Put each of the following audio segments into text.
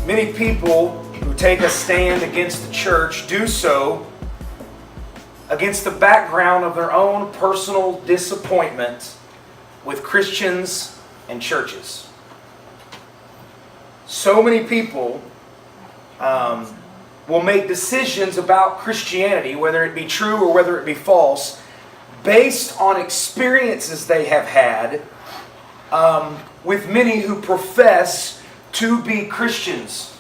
Many people who take a stand against the church do so against the background of their own personal disappointment with Christians and churches. So many people will make decisions about Christianity, whether it be true or whether it be false, based on experiences they have had with many who profess to be Christians,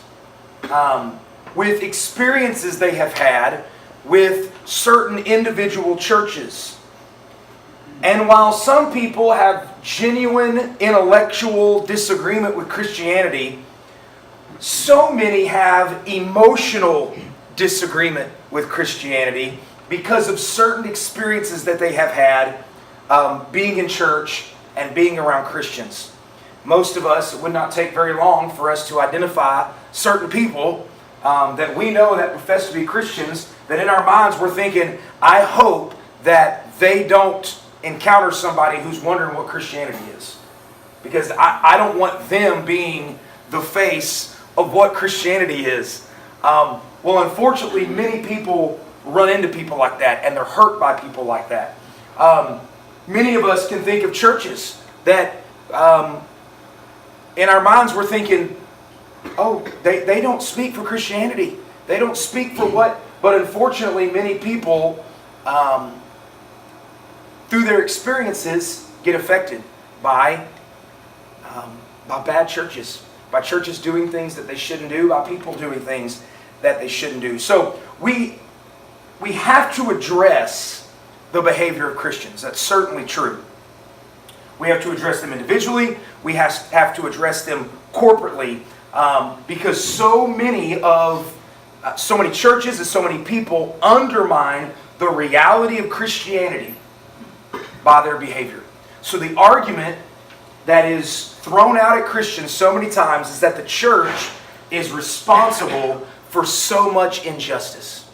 with experiences they have had with certain individual churches. And while some people have genuine intellectual disagreement with Christianity, so many have emotional disagreement with Christianity because of certain experiences that they have had being in church and being around Christians. Most of us, it would not take very long for us to identify certain people that we know that profess to be Christians, that in our minds we're thinking, I hope that they don't encounter somebody who's wondering what Christianity is. Because I don't want them being the face of what Christianity is. Well, unfortunately, many people run into people like that, and they're hurt by people like that. Many of us can think of churches that in our minds we're thinking, oh, they don't speak for Christianity. They don't speak for what? But unfortunately, many people, through their experiences, get affected by bad churches. By churches doing things that they shouldn't do. By people doing things that they shouldn't do. So we have to address the behavior of Christians. That's certainly true. We have to address them individually. We have to address them corporately. Because so many churches and so many people undermine the reality of Christianity by their behavior. So the argument that is thrown out at Christians so many times is that the church is responsible for so much injustice.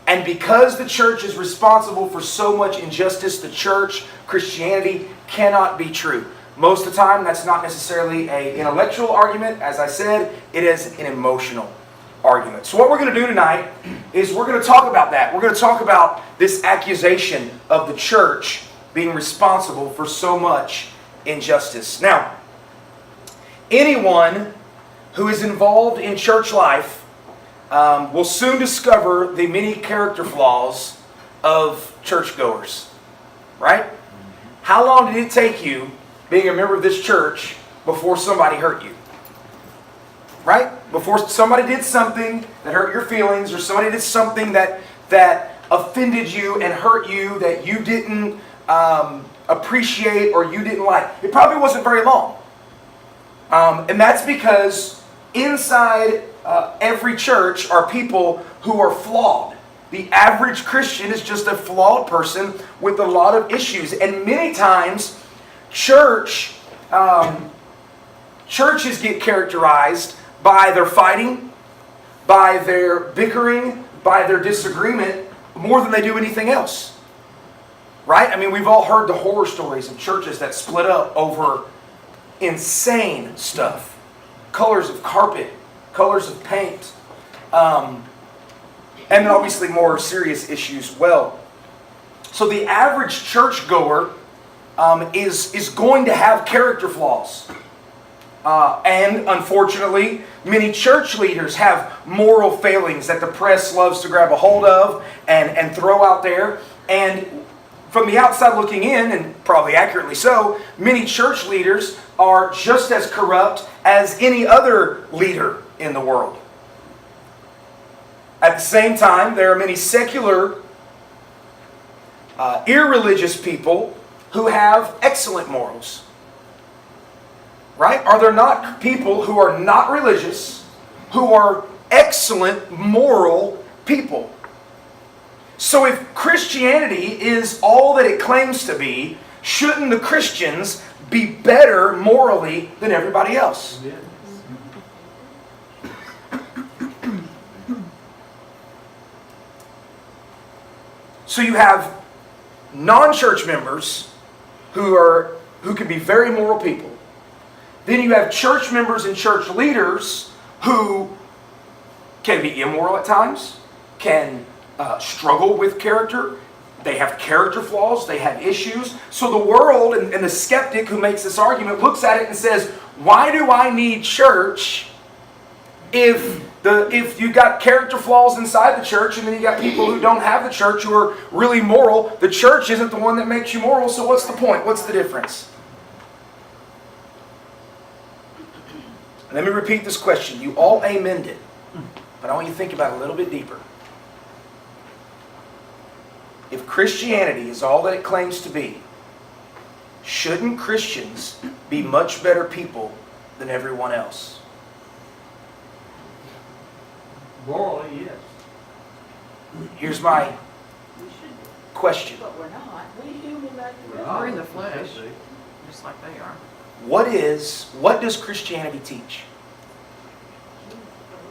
And because the church is responsible for so much injustice, the church, Christianity, cannot be true. Most of the time, that's not necessarily an intellectual argument. As I said, it is an emotional argument. So what we're going to do tonight is we're going to talk about that. We're going to talk about this accusation of the church being responsible for so much injustice. Now, anyone who is involved in church life will soon discover the many character flaws of churchgoers. Right? How long did it take you, being a member of this church, before somebody hurt you? Right? Before somebody did something that hurt your feelings, or somebody did something that offended you and hurt you, that you didn't appreciate or you didn't like. It probably wasn't very long. And that's because inside every church are people who are flawed. The average Christian is just a flawed person with a lot of issues. And many times, churches get characterized by their fighting, by their bickering, by their disagreement, more than they do anything else. Right? I mean, we've all heard the horror stories of churches that split up over insane stuff. Colors of carpet, colors of paint, and obviously more serious issues as well. So the average churchgoer is going to have character flaws. And unfortunately, many church leaders have moral failings that the press loves to grab a hold of and throw out there. And from the outside looking in, and probably accurately so, many church leaders are just as corrupt as any other leader in the world. At the same time, there are many secular, irreligious people who have excellent morals. Right? Are there not people who are not religious, who are excellent moral people? So if Christianity is all that it claims to be, shouldn't the Christians be better morally than everybody else? Yes. So you have non-church members who can be very moral people. Then you have church members and church leaders who can be immoral at times, can struggle with character. They have character flaws. They have issues. So the world and the skeptic who makes this argument looks at it and says, why do I need church if you got character flaws inside the church and then you got people who don't have the church who are really moral? The church isn't the one that makes you moral, so what's the point? What's the difference? Let me repeat this question. You all amened it, but I want you to think about it a little bit deeper. If Christianity is all that it claims to be, shouldn't Christians be much better people than everyone else? Morally, yes. Here's my question. But we're not. We human like We're We're in the flesh, just like they are. What does Christianity teach?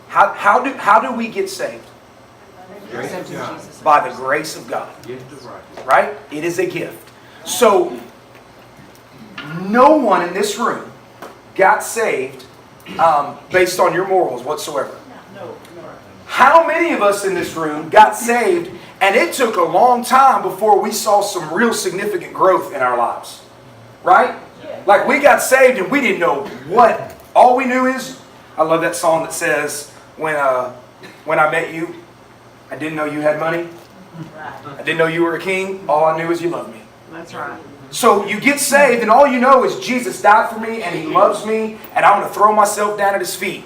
How do we get saved? Grace of Accepting God. Jesus. By the grace of God. Gift of righteousness. Right? It is a gift. So, no one in this room got saved based on your morals whatsoever. no. How many of us in this room got saved and it took a long time before we saw some real significant growth in our lives? Right? Like we got saved and we didn't know what. All we knew is, I love that song that says, when I met you, I didn't know you had money. Right. I didn't know you were a king. All I knew is you loved me. That's right. So you get saved and all you know is Jesus died for me and He loves me and I'm going to throw myself down at His feet.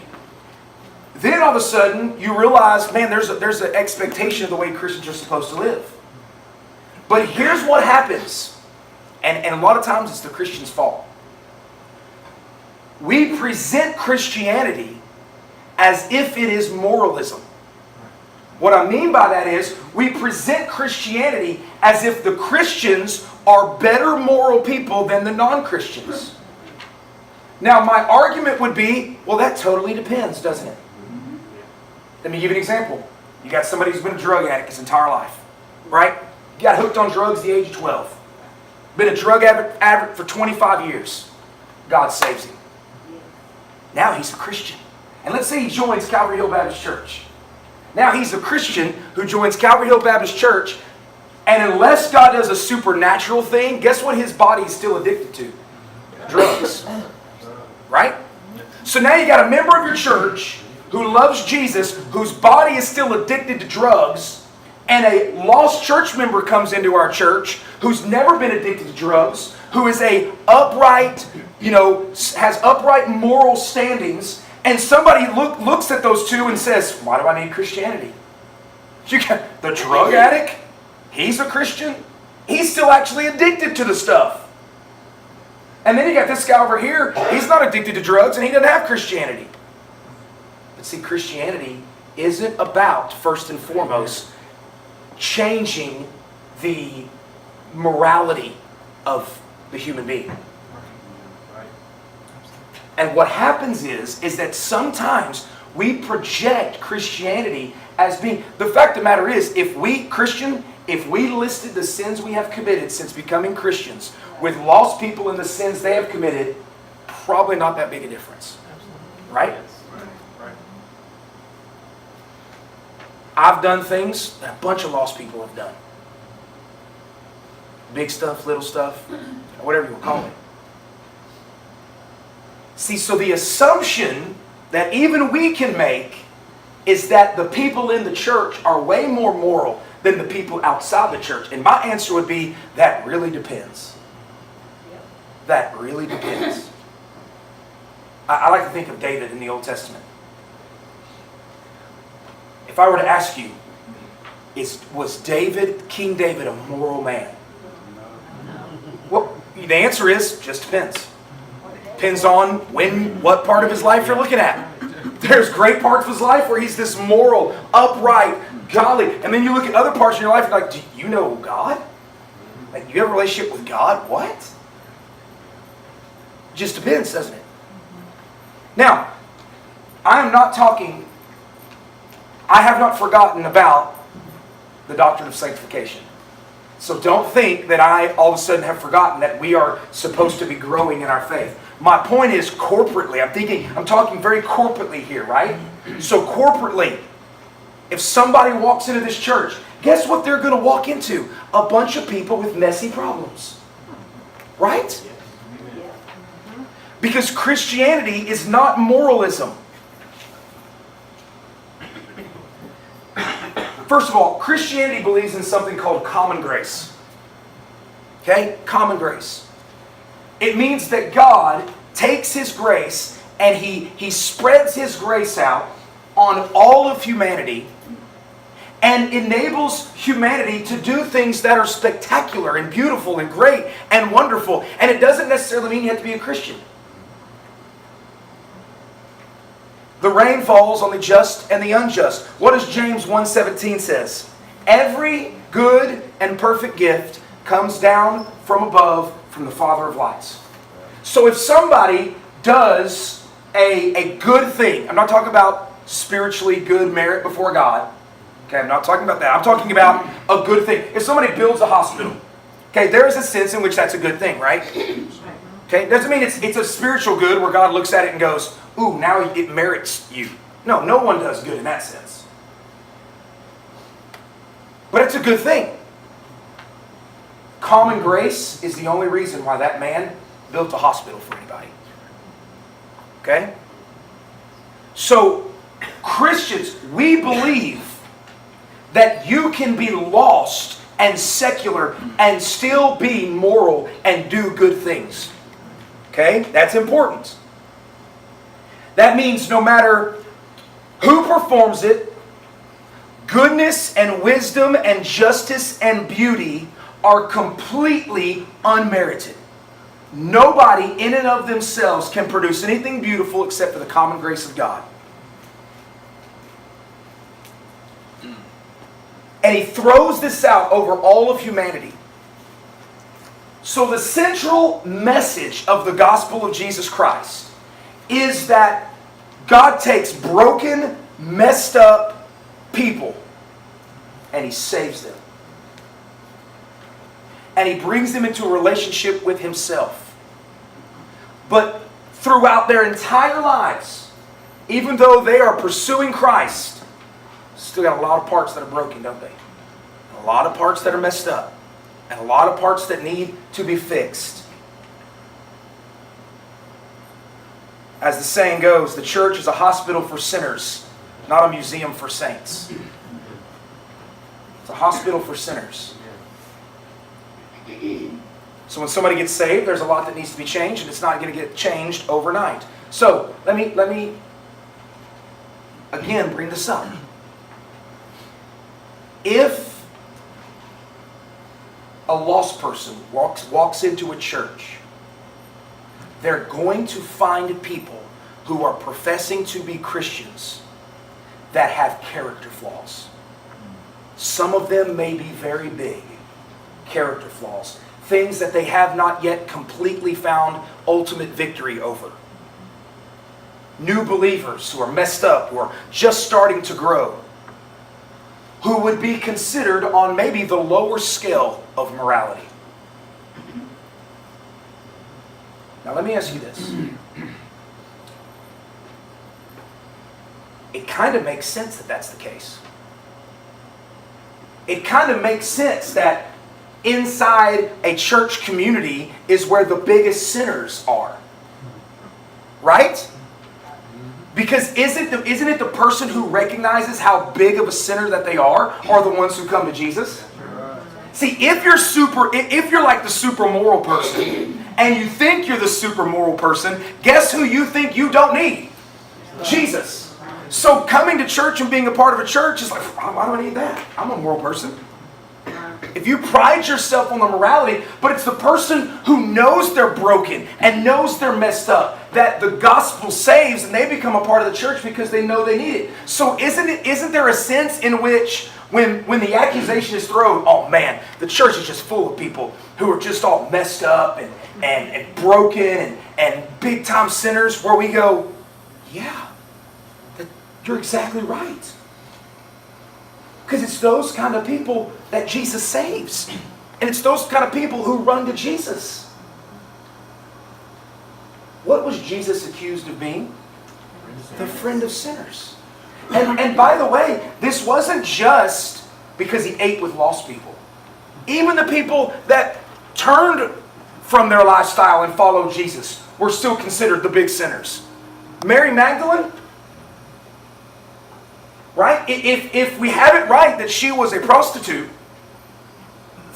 Then all of a sudden you realize, man, there's an expectation of the way Christians are supposed to live. But here's what happens. And a lot of times it's the Christian's fault. We present Christianity as if it is moralism. What I mean by that is, we present Christianity as if the Christians are better moral people than the non-Christians. Now, my argument would be, well, that totally depends, doesn't it? Let me give you an example. You got somebody who's been a drug addict his entire life, right? You got hooked on drugs at the age of 12. Been a drug addict for 25 years. God saves him. Now he's a Christian. And let's say he joins Calvary Hill Baptist Church. Now he's a Christian who joins Calvary Hill Baptist Church, and unless God does a supernatural thing, guess what his body is still addicted to? Drugs. Right? So now you got a member of your church who loves Jesus, whose body is still addicted to drugs, and a lost church member comes into our church who's never been addicted to drugs, who is a upright, has upright moral standings, and somebody looks at those two and says, why do I need Christianity? You got the drug addict, he's a Christian, he's still actually addicted to the stuff. And then you got this guy over here, he's not addicted to drugs and he doesn't have Christianity. But see, Christianity isn't about, first and foremost, changing the morality of the human being. And what happens is that sometimes we project Christianity as being, the fact of the matter is, if we listed the sins we have committed since becoming Christians with lost people and the sins they have committed, probably not that big a difference. Right? I've done things that a bunch of lost people have done. Big stuff, little stuff, whatever you want to call it. See, so the assumption that even we can make is that the people in the church are way more moral than the people outside the church. And my answer would be, that really depends. That really depends. I like to think of David in the Old Testament. If I were to ask you, was King David a moral man? Well, the answer is, just depends. Depends on what part of his life you're looking at. There's great parts of his life where he's this moral, upright, godly. And then you look at other parts in your life and you're like, do you know God? Like, you have a relationship with God? What? Just depends, doesn't it? Now, I am not talking, I have not forgotten about the doctrine of sanctification. So don't think that I all of a sudden have forgotten that we are supposed to be growing in our faith. My point is corporately. I'm talking very corporately here, right? So corporately, if somebody walks into this church, guess what they're going to walk into? A bunch of people with messy problems. Right? Because Christianity is not moralism. First of all, Christianity believes in something called common grace. Okay? Common grace. It means that God takes His grace and He spreads His grace out on all of humanity and enables humanity to do things that are spectacular and beautiful and great and wonderful. And it doesn't necessarily mean you have to be a Christian. The rain falls on the just and the unjust. What does James 1:17 says? Every good and perfect gift comes down from above, from the Father of lights. So if somebody does a good thing, I'm not talking about spiritually good merit before God. Okay, I'm not talking about that. I'm talking about a good thing. If somebody builds a hospital, okay, there is a sense in which that's a good thing, right? Okay, doesn't mean it's a spiritual good where God looks at it and goes, ooh, now it merits you. No, no one does good in that sense. But it's a good thing. Common grace is the only reason why that man built a hospital for anybody. Okay? So, Christians, we believe that you can be lost and secular and still be moral and do good things. Okay? That's important. That means no matter who performs it, goodness and wisdom and justice and beauty are completely unmerited. Nobody in and of themselves can produce anything beautiful except for the common grace of God. And He throws this out over all of humanity. So the central message of the gospel of Jesus Christ is that God takes broken, messed up people and He saves them. And He brings them into a relationship with Himself. But throughout their entire lives, even though they are pursuing Christ, still got a lot of parts that are broken, don't they? A lot of parts that are messed up. And a lot of parts that need to be fixed. As the saying goes, the church is a hospital for sinners, not a museum for saints. It's a hospital for sinners. So when somebody gets saved, there's a lot that needs to be changed, and it's not going to get changed overnight. So let me again bring this up. If a lost person walks into a church, they're going to find people who are professing to be Christians that have character flaws. Some of them may be very big character flaws. Things that they have not yet completely found ultimate victory over. New believers who are messed up, who are just starting to grow, who would be considered on maybe the lower scale of morality. Now let me ask you this. It kind of makes sense that that's the case. It kind of makes sense that inside a church community is where the biggest sinners are. Right? Because isn't it the person who recognizes how big of a sinner that they are the ones who come to Jesus? See, if you're like the super moral person, and you think you're the super moral person, guess who you think you don't need? Jesus. So coming to church and being a part of a church is like, why do I need that? I'm a moral person. If you pride yourself on the morality, but it's the person who knows they're broken and knows they're messed up, that the gospel saves and they become a part of the church because they know they need it. So isn't there a sense in which when the accusation is thrown, oh man, the church is just full of people who are just all messed up and broken and big time sinners, where we go, yeah, you're exactly right. Because it's those kind of people that Jesus saves. And it's those kind of people who run to Jesus. What was Jesus accused of being? The friend of sinners. And by the way, this wasn't just because he ate with lost people. Even the people that turned from their lifestyle and followed Jesus were still considered the big sinners. Mary Magdalene, right? If we have it right that she was a prostitute,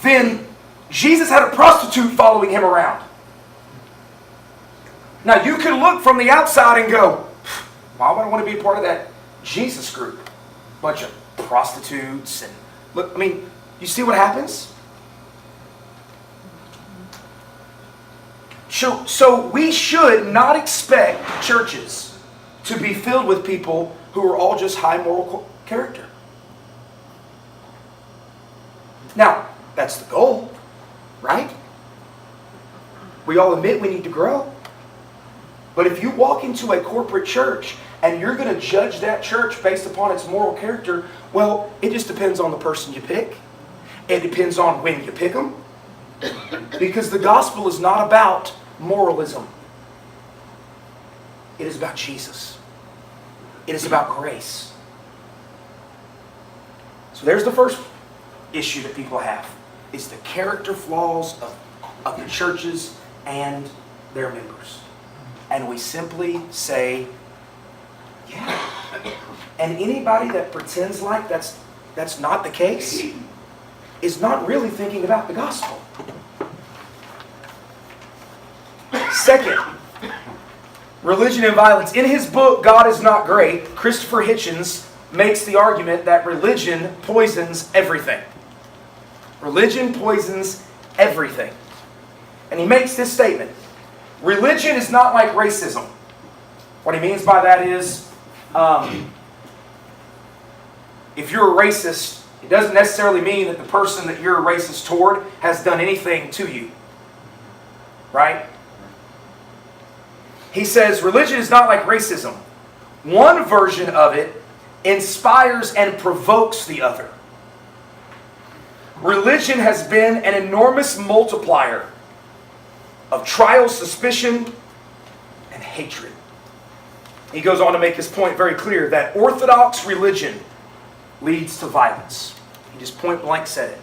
then Jesus had a prostitute following him around. Now you could look from the outside and go, why would I want to be a part of that Jesus group? Bunch of prostitutes and look, I mean, you see what happens? So we should not expect churches to be filled with people who are all just high moral character. Now, that's the goal, right? We all admit we need to grow. But if you walk into a corporate church and you're going to judge that church based upon its moral character, well, it just depends on the person you pick. It depends on when you pick them. Because the gospel is not about moralism. It is about Jesus. It is about grace. So there's the first issue that people have. It's the character flaws of the churches and their members. And we simply say, yeah. And anybody that pretends like that's not the case is not really thinking about the gospel. Second, religion and violence. In his book, God is Not Great, Christopher Hitchens makes the argument that religion poisons everything. Religion poisons everything. And he makes this statement. Religion is not like racism. What he means by that is, if you're a racist, it doesn't necessarily mean that the person that you're a racist toward has done anything to you. Right? He says, religion is not like racism. One version of it inspires and provokes the other. Religion has been an enormous multiplier of trial, suspicion, and hatred. He goes on to make his point very clear that Orthodox religion leads to violence. He just point blank said it.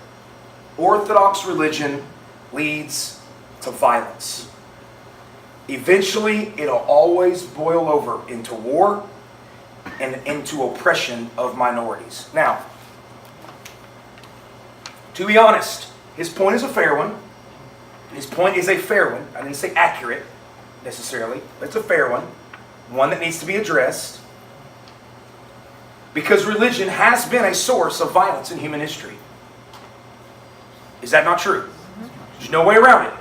Orthodox religion leads to violence. Eventually, it'll always boil over into war and into oppression of minorities. Now, to be honest, his point is a fair one. His point is a fair one. I didn't say accurate necessarily, but it's a fair one. One that needs to be addressed. Because religion has been a source of violence in human history. Is that not true? There's no way around it.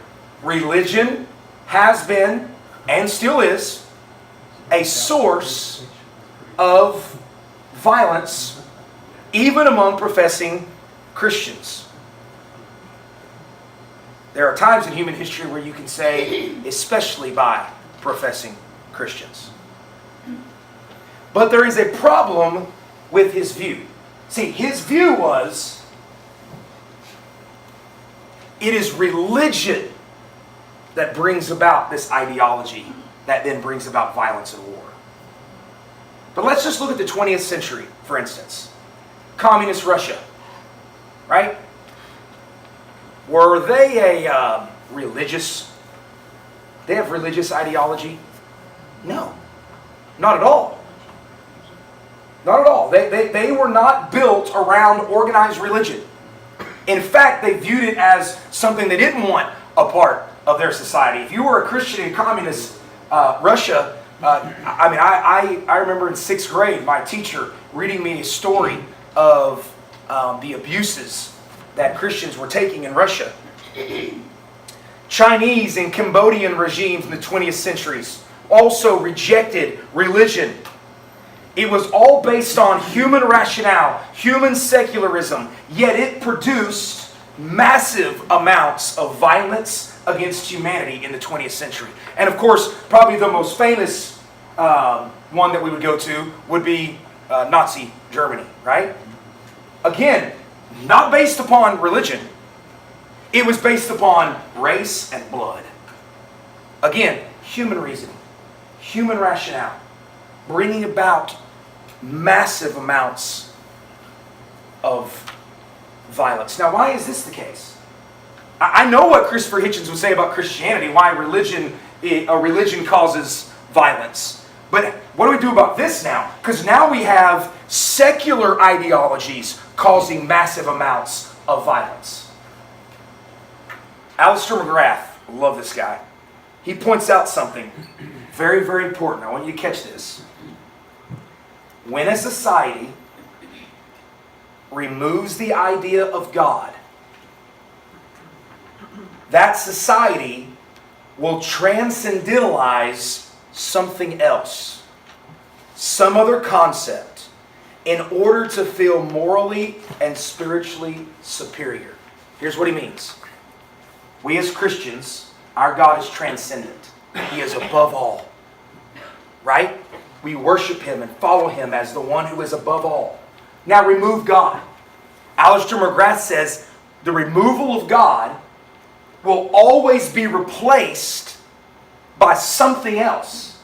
Religion has been, and still is, a source of violence even among professing Christians. There are times in human history where you can say, especially by professing Christians. But there is a problem with his view. See, his view was, it is religion that brings about this ideology that then brings about violence and war. But let's just look at the 20th century, for instance. Communist Russia, right? Were they a religious? They have religious ideology? No, not at all. Not at all. They were not built around organized religion. In fact, they viewed it as something they didn't want a part of their society. If you were a Christian in communist Russia, I remember in 6th grade, my teacher reading me a story of the abuses that Christians were taking in Russia. Chinese and Cambodian regimes in the 20th centuries also rejected religion. It was all based on human rationale, human secularism, yet it produced massive amounts of violence against humanity in the 20th century. And of course, probably the most famous one that we would go to would be Nazi Germany, right? Again, not based upon religion. It was based upon race and blood. Again, human reasoning, human rationale, bringing about massive amounts of violence. Now, why is this the case? I know what Christopher Hitchens would say about Christianity, why a religion causes violence. But what do we do about this now? Because now we have secular ideologies causing massive amounts of violence. Alistair McGrath, I love this guy. He points out something very, very important. I want you to catch this. When a society removes the idea of God, that society will transcendentalize something else, some other concept, in order to feel morally and spiritually superior. Here's what he means. We as Christians, our God is transcendent. He is above all. Right? We worship Him and follow Him as the one who is above all. Now remove God. Alistair McGrath says the removal of God will always be replaced by something else.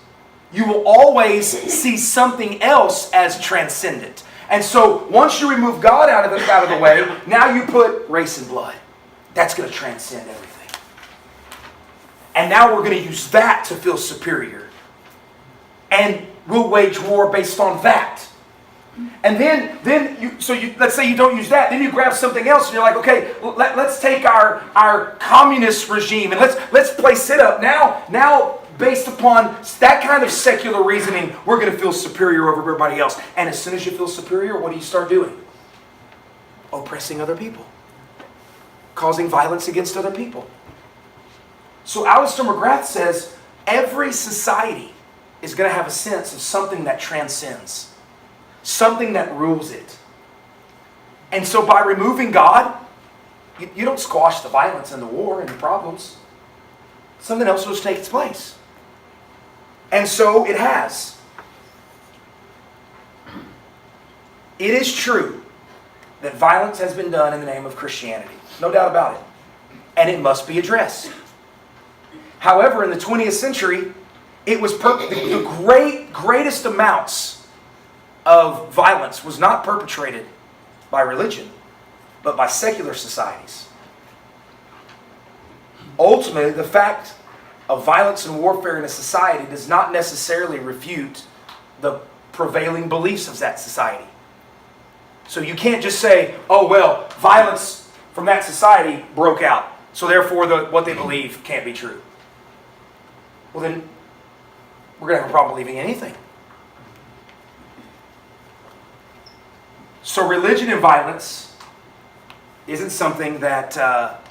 You will always see something else as transcendent. And so once you remove God out of the way, now you put race and blood. That's going to transcend everything. And now we're going to use that to feel superior. And we'll wage war based on that. And let's say you don't use that, then you grab something else and you're like, okay, let's take our communist regime and let's place it up. Now based upon that kind of secular reasoning, we're going to feel superior over everybody else. And as soon as you feel superior, what do you start doing? Oppressing other people. Causing violence against other people. So Alistair McGrath says every society is going to have a sense of something that transcends. Something that rules it. And so by removing God, you don't squash the violence and the war and the problems. Something else will just take its place. And so it has. It is true that violence has been done in the name of Christianity. No doubt about it. And it must be addressed. However, in the 20th century, it was the greatest amounts of violence was not perpetrated by religion, but by secular societies. Ultimately, the fact of violence and warfare in a society does not necessarily refute the prevailing beliefs of that society. So you can't just say, oh, well, violence from that society broke out, so therefore what they believe can't be true. Well, then we're going to have a problem believing anything. So religion and violence isn't something that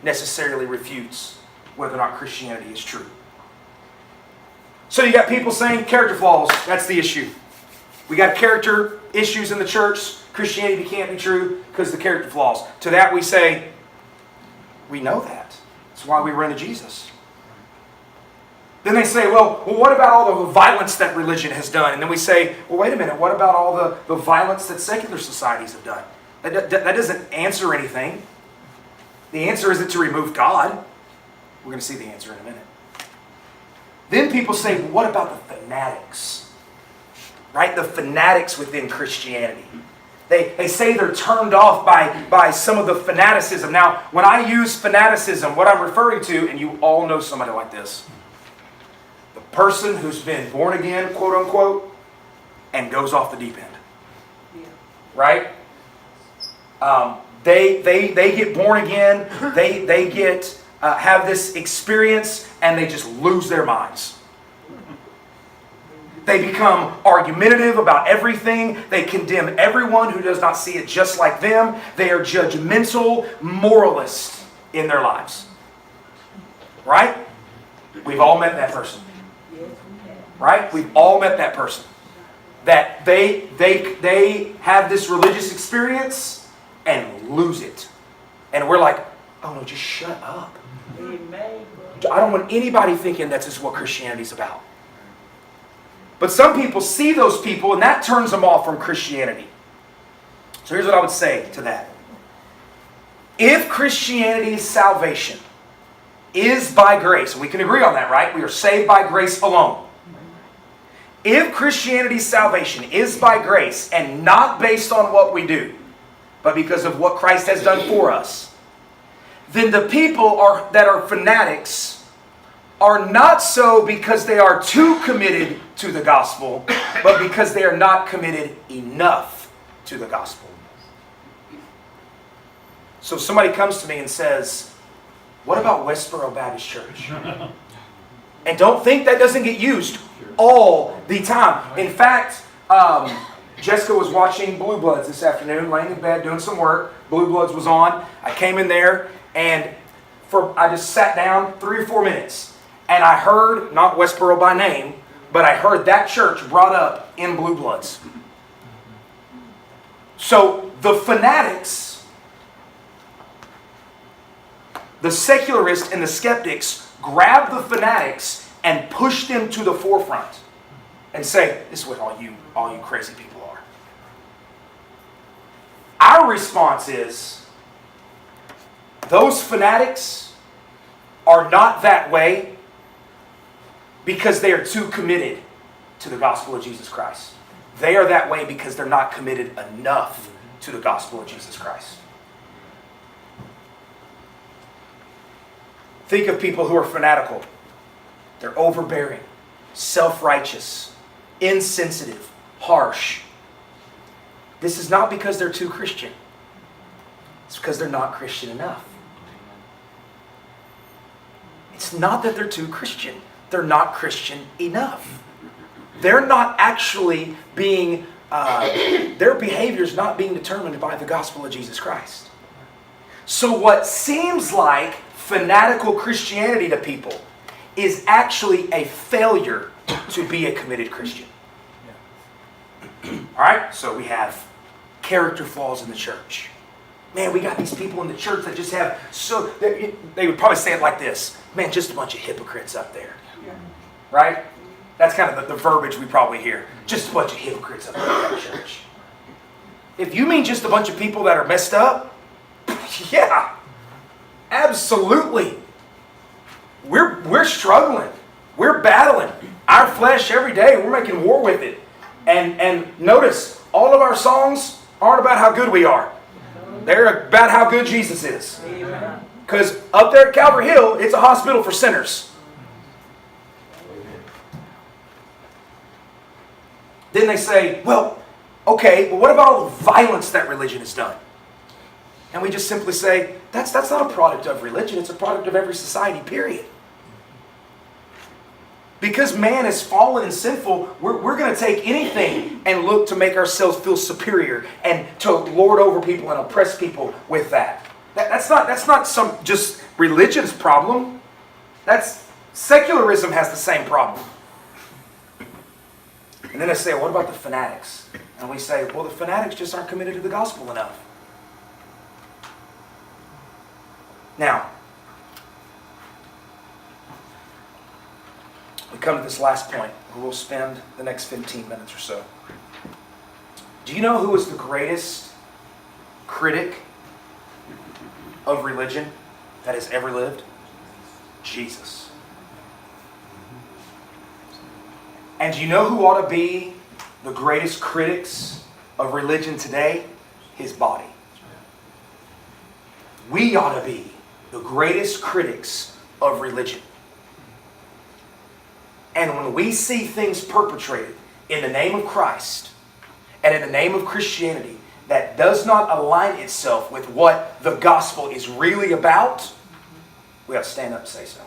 necessarily refutes whether or not Christianity is true. So you got people saying character flaws, that's the issue. We got character issues in the church. Christianity can't be true because of the character flaws. To that we say, we know that. That's why we run to Jesus. Then they say, well, what about all the violence that religion has done? And then we say, well, wait a minute, what about all the violence that secular societies have done? That doesn't answer anything. The answer isn't to remove God. We're going to see the answer in a minute. Then people say, well, what about the fanatics? Right? The fanatics within Christianity. They say they're turned off by some of the fanaticism. Now, when I use fanaticism, what I'm referring to, and you all know somebody like this, the person who's been born again, quote unquote, and goes off the deep end. Yeah. Right? They get born again, they get have this experience, and they just lose their minds. They become argumentative about everything. They condemn everyone who does not see it just like them. They are judgmental moralists in their lives. Right? We've all met that person. Right? We've all met that person. That they have this religious experience and lose it. And we're like, oh no, just shut up. I don't want anybody thinking that's just what Christianity's about. But some people see those people and that turns them off from Christianity. So here's what I would say to that. If Christianity's salvation is by grace, and we can agree on that, right? We are saved by grace alone. If Christianity's salvation is by grace and not based on what we do, but because of what Christ has done for us, then the people that are fanatics are not so because they are too committed to the gospel, but because they are not committed enough to the gospel. So somebody comes to me and says, what about Westboro Baptist Church? And don't think that doesn't get used all the time. In fact, Jessica was watching Blue Bloods this afternoon, laying in bed doing some work. Blue Bloods was on. I came in there and I just sat down 3 or 4 minutes. And I heard, not Westboro by name, but I heard that church brought up in Blue Bloods. So the fanatics, the secularists and the skeptics grab the fanatics and push them to the forefront and say, this is what all you crazy people are. Our response is, those fanatics are not that way because they are too committed to the gospel of Jesus Christ. They are that way because they're not committed enough to the gospel of Jesus Christ. Think of people who are fanatical. They're overbearing, self-righteous, insensitive, harsh. This is not because they're too Christian. It's because they're not Christian enough. It's not that they're too Christian. They're not Christian enough. They're not actually being, their behavior's not being determined by the gospel of Jesus Christ. So what seems like fanatical Christianity to people is actually a failure to be a committed Christian. Alright, so we have character flaws in the church. Man, we got these people in the church that just have they would probably say it like this. Man, just a bunch of hypocrites up there. Right? That's kind of the verbiage we probably hear. Just a bunch of hypocrites up there in that church. If you mean just a bunch of people that are messed up, yeah, absolutely. We're struggling. We're battling our flesh every day. We're making war with it. And notice, all of our songs aren't about how good we are. They're about how good Jesus is. Because up there at Calvary Hill, it's a hospital for sinners. Then they say, well, okay, but what about all the violence that religion has done? And we just simply say, that's not a product of religion. It's a product of every society, period. Because man is fallen and sinful, we're going to take anything and look to make ourselves feel superior and to lord over people and oppress people with that. That's not some just religion's problem. That's secularism has the same problem. And then they say, what about the fanatics? And we say, well, the fanatics just aren't committed to the gospel enough. Now, we come to this last point where we'll spend the next 15 minutes or so. Do you know who was the greatest critic of religion that has ever lived? Jesus. And do you know who ought to be the greatest critics of religion today? His body. We ought to be the greatest critics of religion. And when we see things perpetrated in the name of Christ and in the name of Christianity that does not align itself with what the gospel is really about, we ought to stand up and say so.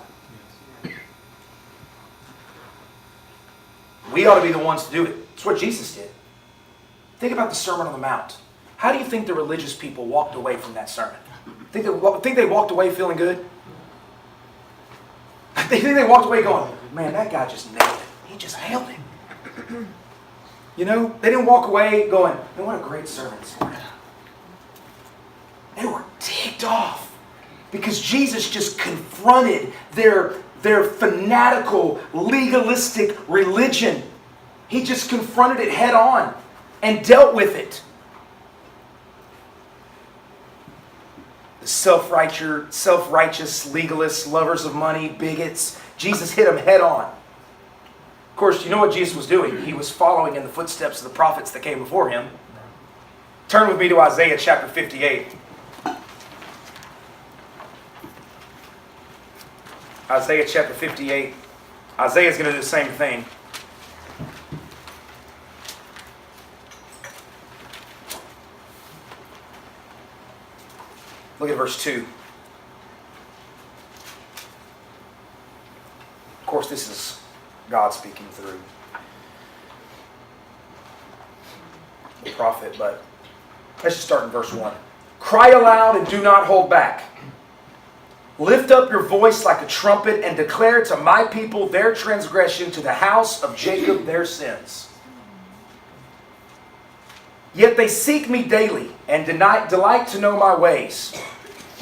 We ought to be the ones to do it. It's what Jesus did. Think about the Sermon on the Mount. How do you think the religious people walked away from that sermon? Think they walked away feeling good? They think they walked away going, man, that guy just nailed it. He just nailed it. You know, they didn't walk away going, man, what a great sermon this morning. They were ticked off because Jesus just confronted their fanatical, legalistic religion. He just confronted it head on and dealt with it. The self-righteous, legalists, lovers of money, bigots. Jesus hit them head on. Of course, you know what Jesus was doing? He was following in the footsteps of the prophets that came before him. Turn with me to Isaiah chapter 58. Isaiah chapter 58. Isaiah is going to do the same thing. Look at verse 2. Of course, this is God speaking through the prophet, but let's just start in verse 1. Cry aloud and do not hold back. Lift up your voice like a trumpet and declare to my people their transgression, to the house of Jacob their sins. Yet they seek me daily and delight to know my ways,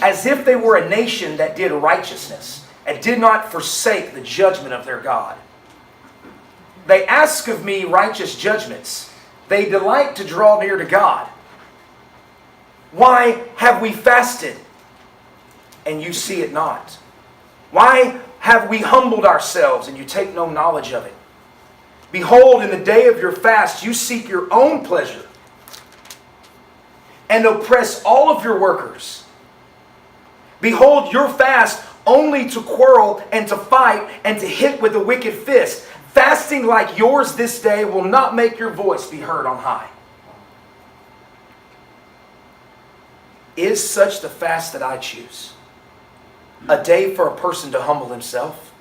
as if they were a nation that did righteousness and did not forsake the judgment of their God. They ask of me righteous judgments. They delight to draw near to God. Why have we fasted, and you see it not? Why have we humbled ourselves, and you take no knowledge of it? Behold, in the day of your fast, you seek your own pleasure, and oppress all of your workers. Behold, your fast only to quarrel and to fight and to hit with a wicked fist. Fasting like yours this day will not make your voice be heard on high. Is such the fast that I choose? A day for a person to humble himself?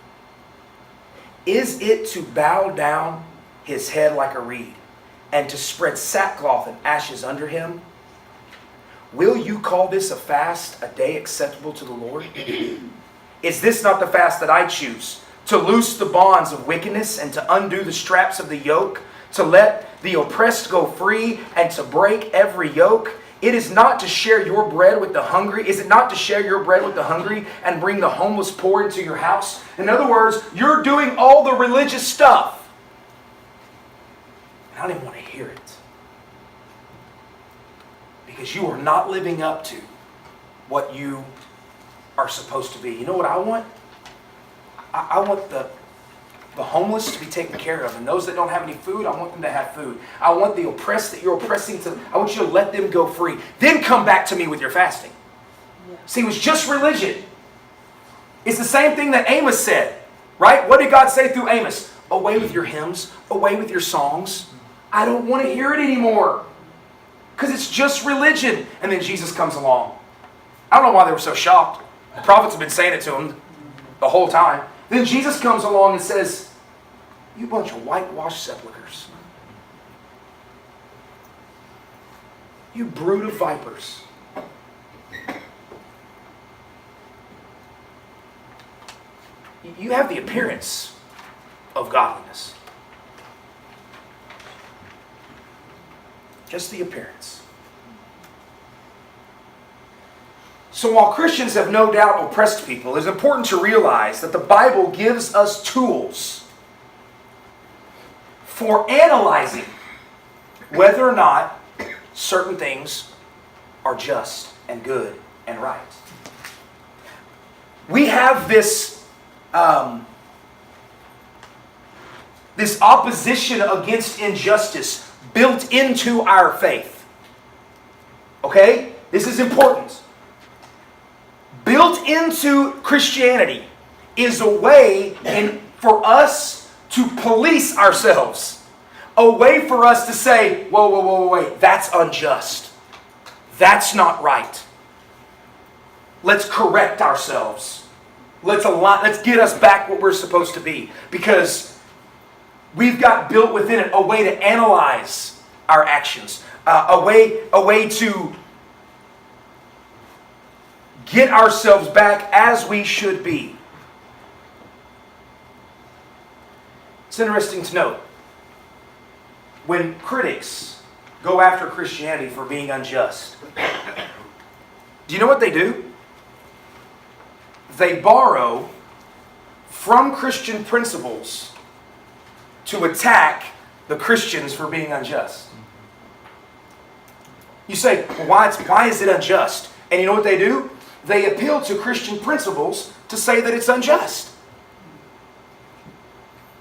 Is it to bow down his head like a reed, and to spread sackcloth and ashes under him? Will you call this a fast, a day acceptable to the Lord? Is this not the fast that I choose? To loose the bonds of wickedness and to undo the straps of the yoke, to let the oppressed go free and to break every yoke? It is not to share your bread with the hungry. Is it not to share your bread with the hungry and bring the homeless poor into your house? In other words, you're doing all the religious stuff. And I don't even want to hear it. Because you are not living up to what you are supposed to be. You know what I want? I want the homeless to be taken care of. And those that don't have any food, I want them to have food. I want the oppressed that you're oppressing to, I want you to let them go free. Then come back to me with your fasting. Yeah. See, it was just religion. It's the same thing that Amos said, right? What did God say through Amos? Away with your hymns, away with your songs. I don't want to hear it anymore. Because it's just religion. And then Jesus comes along. I don't know why they were so shocked. The prophets have been saying it to them the whole time. Then Jesus comes along and says, you bunch of whitewashed sepulchres. You brood of vipers. You have the appearance of godliness. Just the appearance. So while Christians have no doubt oppressed people, it's important to realize that the Bible gives us tools for analyzing whether or not certain things are just and good and right. We have this opposition against injustice built into our faith. Okay? This is important. Built into Christianity is a way for us to police ourselves. A way for us to say, whoa, wait, that's unjust. That's not right. Let's correct ourselves. Let's get us back what we're supposed to be. Because we've got built within it a way to analyze our actions. A way to get ourselves back as we should be. It's interesting to note, when critics go after Christianity for being unjust, do you know what they do? They borrow from Christian principles to attack the Christians for being unjust. You say, well, why is it unjust? And you know what they do? they appeal to Christian principles to say that it's unjust.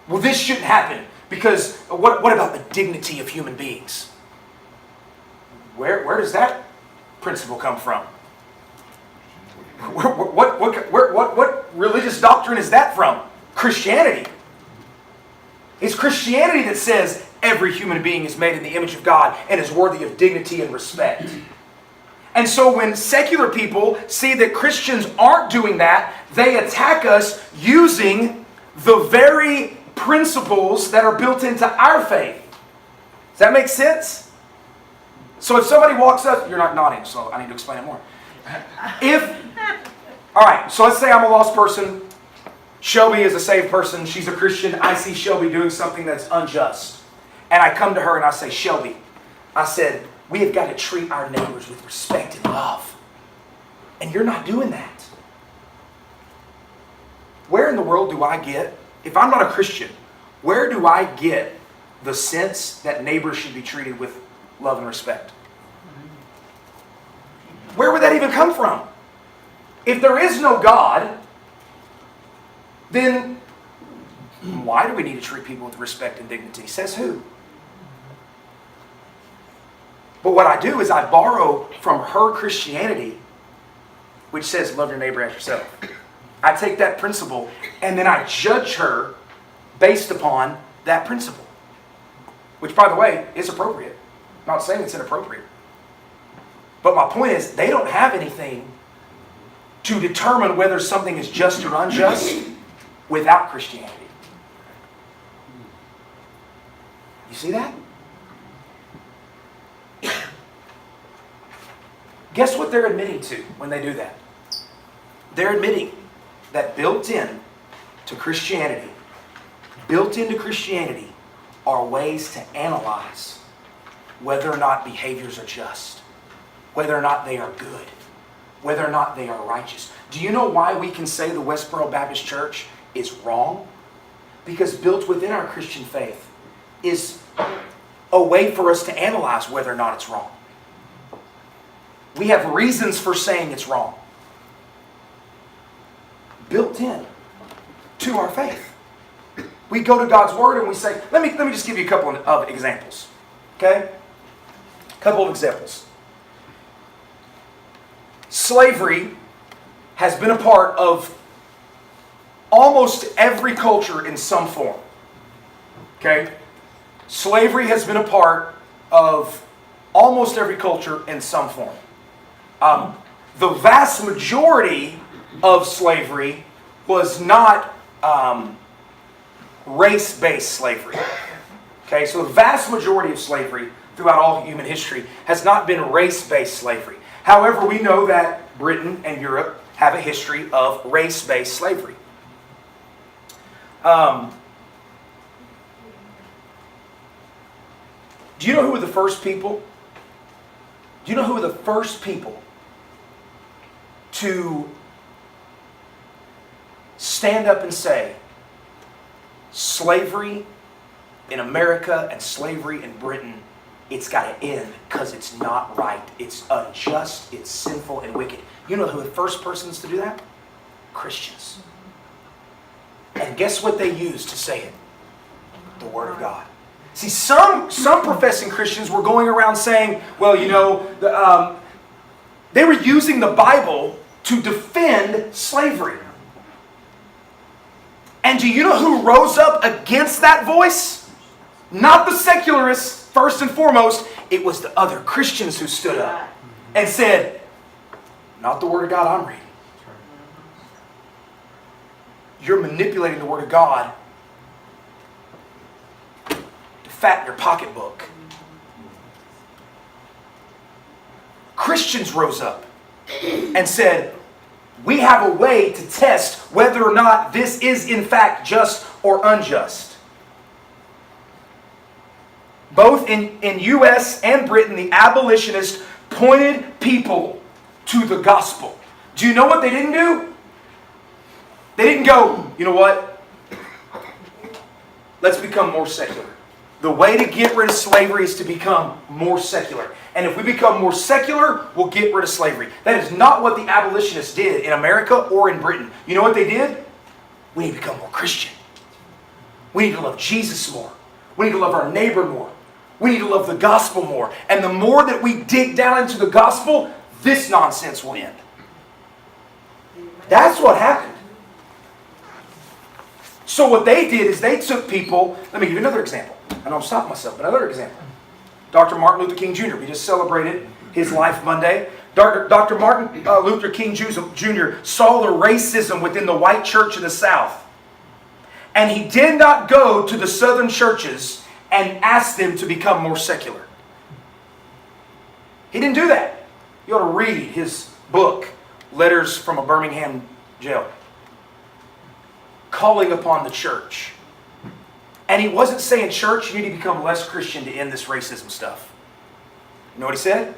Well, this shouldn't happen because what about the dignity of human beings? Where does that principle come from? What religious doctrine is that from? Christianity. It's Christianity that says every human being is made in the image of God and is worthy of dignity and respect. And so when secular people see that Christians aren't doing that, they attack us using the very principles that are built into our faith. Does that make sense? So if somebody walks up, you're not nodding, so I need to explain it more. Alright, so let's say I'm a lost person. Shelby is a saved person. She's a Christian. I see Shelby doing something that's unjust. And I come to her and I say, Shelby, I said, we have got to treat our neighbors with respect and love. And you're not doing that. Where in the world do I get, if I'm not a Christian, where do I get the sense that neighbors should be treated with love and respect? Where would that even come from? If there is no God, then why do we need to treat people with respect and dignity? Says who? But what I do is I borrow from her Christianity, which says love your neighbor as yourself. I take that principle and then I judge her based upon that principle. Which, by the way, is appropriate. I'm not saying it's inappropriate. But my point is, they don't have anything to determine whether something is just or unjust without Christianity. You see that? Guess what they're admitting to when they do that? They're admitting that built into Christianity are ways to analyze whether or not behaviors are just, whether or not they are good, whether or not they are righteous. Do you know why we can say the Westboro Baptist Church is wrong? Because built within our Christian faith is a way for us to analyze whether or not it's wrong. We have reasons for saying it's wrong. Built in to our faith. We go to God's Word and we say, let me just give you a couple of examples. Okay? A couple of examples. Slavery has been a part of almost every culture in some form. Okay? Slavery has been a part of almost every culture in some form. The vast majority of slavery was not race-based slavery. Okay, so the vast majority of slavery throughout all human history has not been race-based slavery. However, we know that Britain and Europe have a history of race-based slavery. Do you know who were the first people? Do you know who were the first people to stand up and say, slavery in America and slavery in Britain, it's got to end because it's not right. It's unjust, it's sinful and wicked. You know who the first persons to do that? Christians. And guess what they used to say it? The Word of God. See, some professing Christians were going around saying, well, you know, they were using the Bible to defend slavery. And do you know who rose up against that voice? Not the secularists, first and foremost. It was the other Christians who stood up and said, not the Word of God I'm reading. You're manipulating the Word of God to fatten your pocketbook. Christians rose up and said, we have a way to test whether or not this is in fact just or unjust. Both in U.S. and Britain, the abolitionists pointed people to the gospel. Do you know what they didn't do? They didn't go, you know what? Let's become more secular. The way to get rid of slavery is to become more secular. And if we become more secular, we'll get rid of slavery. That is not what the abolitionists did in America or in Britain. You know what they did? We need to become more Christian. We need to love Jesus more. We need to love our neighbor more. We need to love the gospel more. And the more that we dig down into the gospel, this nonsense will end. That's what happened. So what they did is they took people, let me give you another example. I know I'm stopping myself, but another example. Dr. Martin Luther King Jr. We just celebrated his life Monday. Dr. Martin Luther King Jr. saw the racism within the white church in the South. And he did not go to the southern churches and ask them to become more secular. He didn't do that. You ought to read his book, Letters from a Birmingham Jail, calling upon the church. And he wasn't saying, church, you need to become less Christian to end this racism stuff. You know what he said?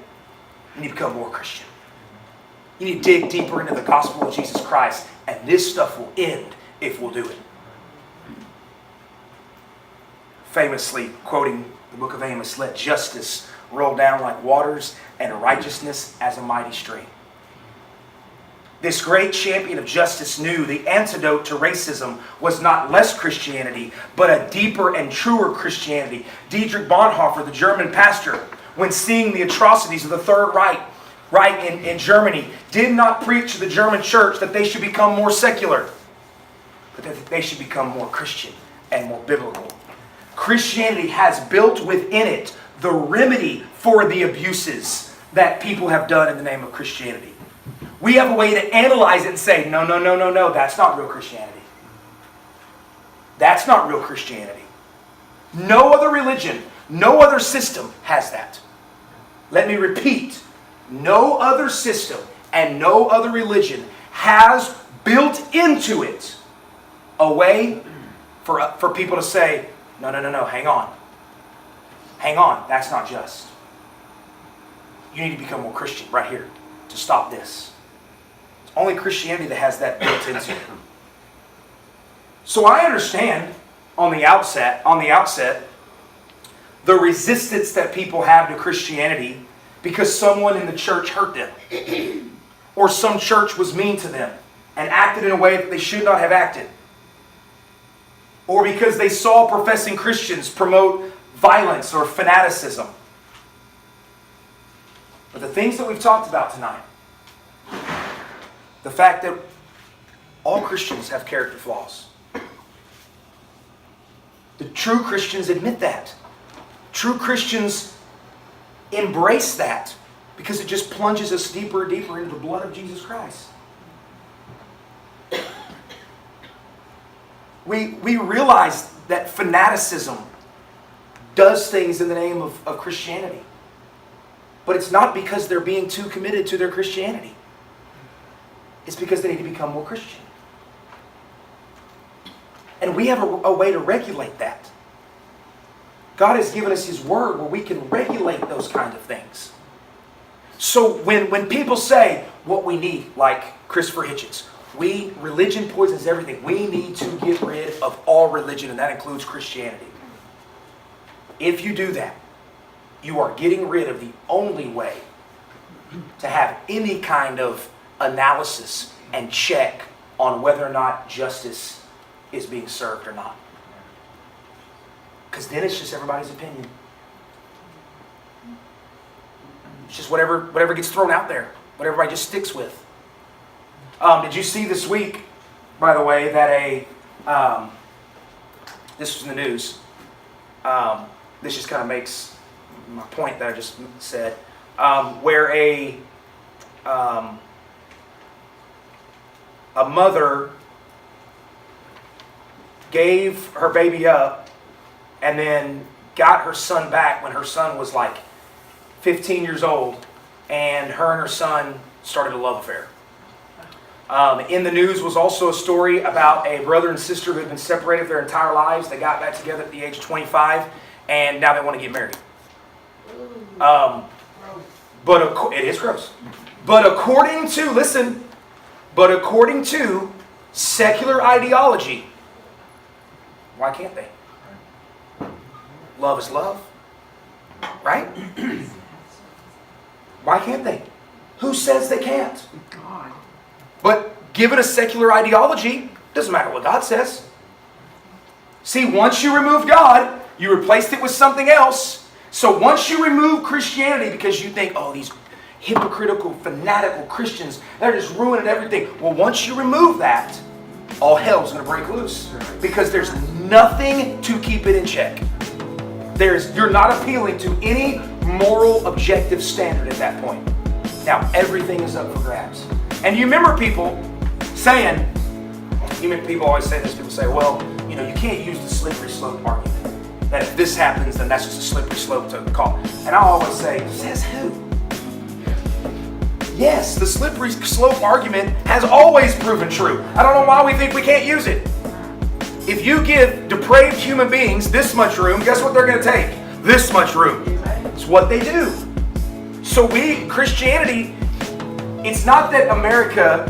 You need to become more Christian. You need to dig deeper into the gospel of Jesus Christ, and this stuff will end if we'll do it. Famously quoting the book of Amos, let justice roll down like waters and righteousness as a mighty stream. This great champion of justice knew the antidote to racism was not less Christianity, but a deeper and truer Christianity. Dietrich Bonhoeffer, the German pastor, when seeing the atrocities of the Third Reich in Germany, did not preach to the German church that they should become more secular, but that they should become more Christian and more biblical. Christianity has built within it the remedy for the abuses that people have done in the name of Christianity. We have a way to analyze it and say, no, that's not real Christianity. That's not real Christianity. No other religion, no other system has that. Let me repeat, no other system and no other religion has built into it a way for people to say, no, hang on. Hang on, that's not just. You need to become more Christian right here to stop this. It's only Christianity that has that built into it. So I understand on the outset, the resistance that people have to Christianity because someone in the church hurt them. Or some church was mean to them and acted in a way that they should not have acted. Or because they saw professing Christians promote violence or fanaticism. But the things that we've talked about tonight, the fact that all Christians have character flaws. The true Christians admit that. True Christians embrace that because it just plunges us deeper and deeper into the blood of Jesus Christ. We realize that fanaticism does things in the name of Christianity. But it's not because they're being too committed to their Christianity. It's because they need to become more Christian. And we have a way to regulate that. God has given us His Word where we can regulate those kind of things. So when people say what we need, like Christopher Hitchens, religion poisons everything. We need to get rid of all religion, and that includes Christianity. If you do that, you are getting rid of the only way to have any kind of analysis and check on whether or not justice is being served or not. Because then it's just everybody's opinion. It's just whatever gets thrown out there, what everybody just sticks with. Did you see this week, by the way, that this was in the news. This just kind of makes my point that I just said, where a mother gave her baby up and then got her son back when her son was like 15 years old, and her son started a love affair. In the news was also a story about a brother and sister who had been separated their entire lives. They got back together at the age of 25, and now they want to get married. But it is gross. But according to secular ideology, why can't they? Love is love. Right? Why can't they? Who says they can't? God. But given a secular ideology, doesn't matter what God says. See, once you remove God, you replaced it with something else. So once you remove Christianity because you think, oh, these hypocritical, fanatical Christians, they're just ruining everything. Well, once you remove that, all hell's going to break loose. Because there's nothing to keep it in check. You're not appealing to any moral objective standard at that point. Now, everything is up for grabs. And you remember people saying, people always say this, people say, well, you can't use the slippery slope argument. That if this happens, then that's just a slippery slope to call. And I always say, says who? Yes, the slippery slope argument has always proven true. I don't know why we think we can't use it. If you give depraved human beings this much room, guess what they're going to take? This much room. It's what they do. So Christianity, it's not that America,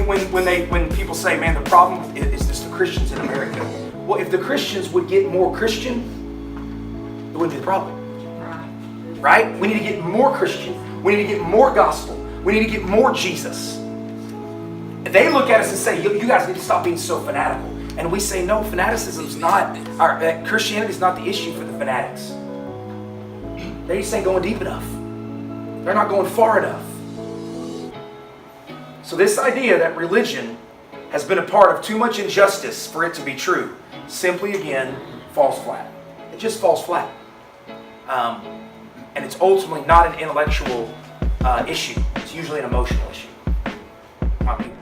when people say, man, the problem is just the Christians in America. Well, if the Christians would get more Christian, it wouldn't be the problem. Right? We need to get more Christian. We need to get more gospel. We need to get more Jesus. They look at us and say, you guys need to stop being so fanatical. And we say, no, fanaticism's not, Christianity is not the issue for the fanatics. They just ain't going deep enough. They're not going far enough. So this idea that religion has been a part of too much injustice for it to be true, simply again, falls flat. It just falls flat. And it's ultimately not an intellectual issue. It's usually an emotional issue. My people.